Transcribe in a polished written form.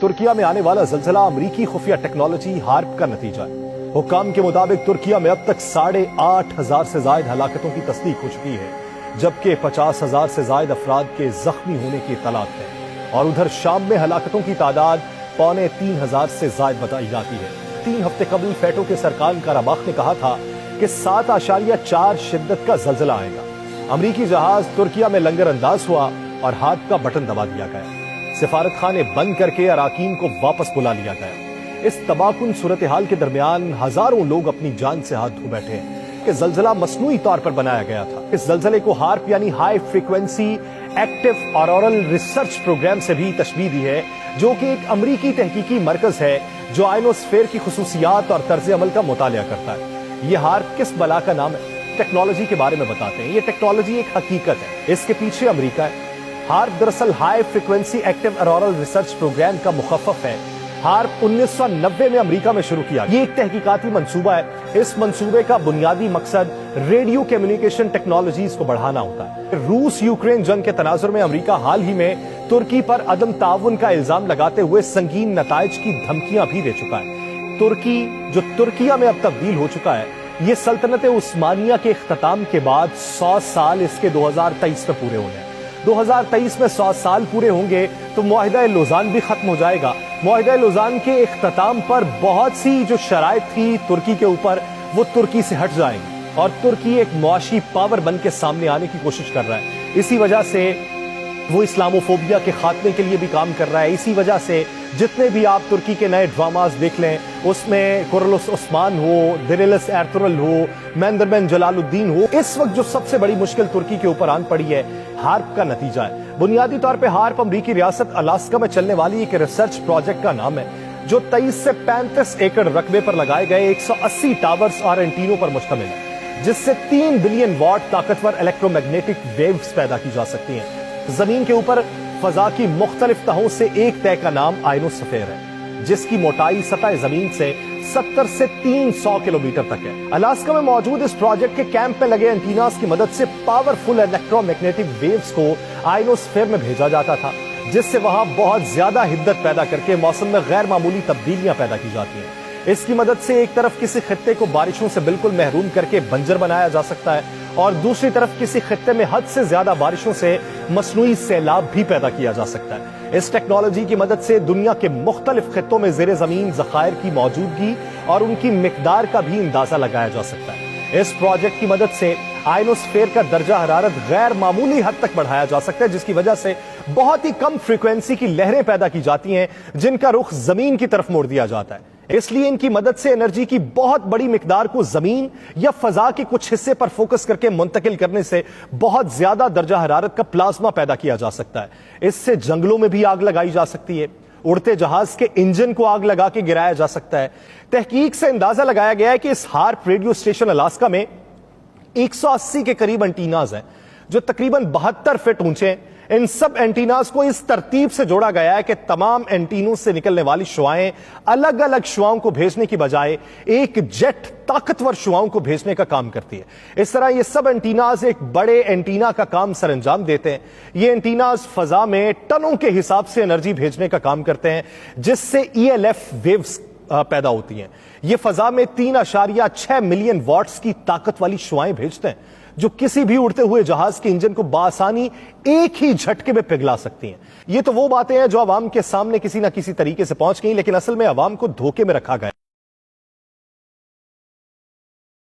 तुर्किया में आने वाला जलजला अमरीकी खुफिया टेक्नोलॉजी हार्प का नतीजा है। हुक्काम के मुताबिक तुर्किया में अब तक 8,500 से ज्यादा हलाकतों की तस्दीक हो चुकी है, जबकि 50,000 से ज्यादा अफराद के जख्मी होने की इत्तलात है। और उधर शाम में हलाकतों की तादाद 2,500 से ज्यादा बताई जाती है। 3 हफ्ते कबल फेटो के सरकार कराबाख ने कहा था कि 7.4 शिद्दत का जलजला आएगा। अमरीकी जहाज तुर्किया में लंगर अंदाज हुआ और हाथ का बटन दबा दिया गया। सिफारत खाने बंद करके अराकीन को वापस बुला लिया गया। इस तबाहकुन सूरत हाल के दरमियान हजारों लोग अपनी जान से हाथ धो बैठे हैं कि जलजला मसनूई तौर पर बनाया गया था। इस जलजले को हार्प यानी high frequency active auroral research programme से भी तशबीह दी है, जो कि एक अमरीकी तहकीकी मरकज है जो आयनोस्फेयर की खुसूसियात और तर्ज अमल का मुतालिया करता है। ये हार्प किस बला का नाम है? टेक्नोलॉजी के बारे में बताते हैं। ये टेक्नोलॉजी एक हकीकत है, इसके पीछे अमरीका है। हार्प दरअसल high frequency active auroral research programme का मुखफ़फ़ है। हार्प 1990 में अमेरिका में शुरू किया। ये एक तहकीकाती मंसूबा है। इस मंसूबे का बुनियादी मकसद रेडियो कम्युनिकेशन टेक्नोलॉजीज को बढ़ाना होता है। रूस यूक्रेन जंग के तनाजुर में अमेरिका हाल ही में तुर्की पर अदम ताउन का इल्जाम लगाते हुए संगीन नताइज की धमकियां भी दे चुका है। तुर्की जो तुर्किया में अब तब्दील हो चुका है, ये सल्तनत उस्मानिया के इख्तिताम के बाद 100 साल इसके 2023 में पूरे होने हैं। 2023 में 100 साल पूरे होंगे तो मुआहिदा लौज़ान भी खत्म हो जाएगा। मुआहिदा लौज़ान के इख्तिताम पर बहुत सी जो शराइत थी तुर्की के ऊपर, वो तुर्की से हट जाएंगी और तुर्की एक मुआशी पावर बन के सामने आने की कोशिश कर रहा है। इसी वजह से वो इस्लामोफोबिया के खात्मे के लिए भी काम कर रहा है। इसी वजह से जितने भी आप तुर्की के नए ड्रामास देख लें, उसमें कुरलुस उस्मान हो, दिरिलस एर्तुगरुल हो, मेंदरबेन जलालुद्दीन हो, इस वक्त जो सबसे बड़ी मुश्किल तुर्की के ऊपर आन पड़ी है, हार्प का नतीजा है। बुनियादी तौर पे हार्प अमरीकी रियासत अलास्का में चलने वाली एक रिसर्च प्रोजेक्ट का नाम है, जो 23 से 35 एकड़ रकबे पर लगाए गए 180 टावर्स और एंटीनों पर मुश्तमिल है, जिससे 3 बिलियन वॉट ताकतवर इलेक्ट्रोमैग्नेटिक वेव्स पैदा की जा सकती हैं। जमीन के ऊपर फजा की मुख्तलिफ तहों से एक तह का नाम आयनोस्फेयर है, जिसकी मोटाई सतह जमीन से 70 से 300 किलोमीटर तक है। अलास्का में मौजूद इस प्रोजेक्ट के कैंप में लगे एंटीनास की मदद से पावरफुल इलेक्ट्रोमैग्नेटिक वेव्स को आयनोस्फेयर में भेजा जाता था, जिससे वहां बहुत ज्यादा हिद्दत पैदा करके मौसम में गैर मामूली तब्दीलियां पैदा की जाती हैं। इसकी मदद से एक तरफ किसी खित्ते को बारिशों से बिल्कुल महरूम करके बंजर बनाया जा सकता है और दूसरी तरफ किसी खित्ते में हद से ज्यादा बारिशों से मसनूई सैलाब भी पैदा किया जा सकता है। इस टेक्नोलॉजी की मदद से दुनिया के मुख्तलिफ खित्तों में ज़ेरे ज़मीन ज़खायर की मौजूदगी और उनकी मिकदार का भी अंदाजा लगाया जा सकता है। इस प्रोजेक्ट की मदद से आयनोस्फेयर का दर्जा हरारत गैर मामूली हद तक बढ़ाया जा सकता है, जिसकी वजह से बहुत ही कम फ्रीक्वेंसी की लहरें पैदा की जाती हैं, जिनका रुख जमीन की तरफ मोड़ दिया जाता है। इसलिए इनकी मदद से एनर्जी की बहुत बड़ी मिकदार को जमीन या फजा के कुछ हिस्से पर फोकस करके मुंतकिल करने से बहुत ज्यादा दर्जा हरारत का प्लाज्मा पैदा किया जा सकता है। इससे जंगलों में भी आग लगाई जा सकती है, उड़ते जहाज के इंजन को आग लगा के गिराया जा सकता है। तहकीक से अंदाजा लगाया गया है कि इस हार्प रेडियो स्टेशन अलास्का में 180 के करीब एंटीनाज हैं, जो तकरीबन 72 फीट ऊंचे हैं। इन सब एंटीनास को इस तरतीब से जोड़ा गया है कि तमाम एंटीनों से निकलने वाली शुआएं अलग अलग शुआओं को भेजने की बजाय एक जेट ताकतवर शुआओं को भेजने का काम करती है। इस तरह ये सब एंटीनास एक बड़े एंटीना का काम सरअंजाम देते हैं। ये एंटीनास फजा में टनों के हिसाब से एनर्जी भेजने का काम करते हैं, जिससे ELF वेव्स पैदा होती हैं। ये फजा में 3.6 मिलियन वॉट्स की ताकत वाली शुआएं भेजते हैं, जो किसी भी उड़ते हुए जहाज के इंजन को बासानी एक ही झटके में पिघला सकती हैं। ये तो वो बातें हैं जो अवाम के सामने किसी ना किसी तरीके से पहुंच गई, लेकिन असल में अवाम को धोखे में रखा गया।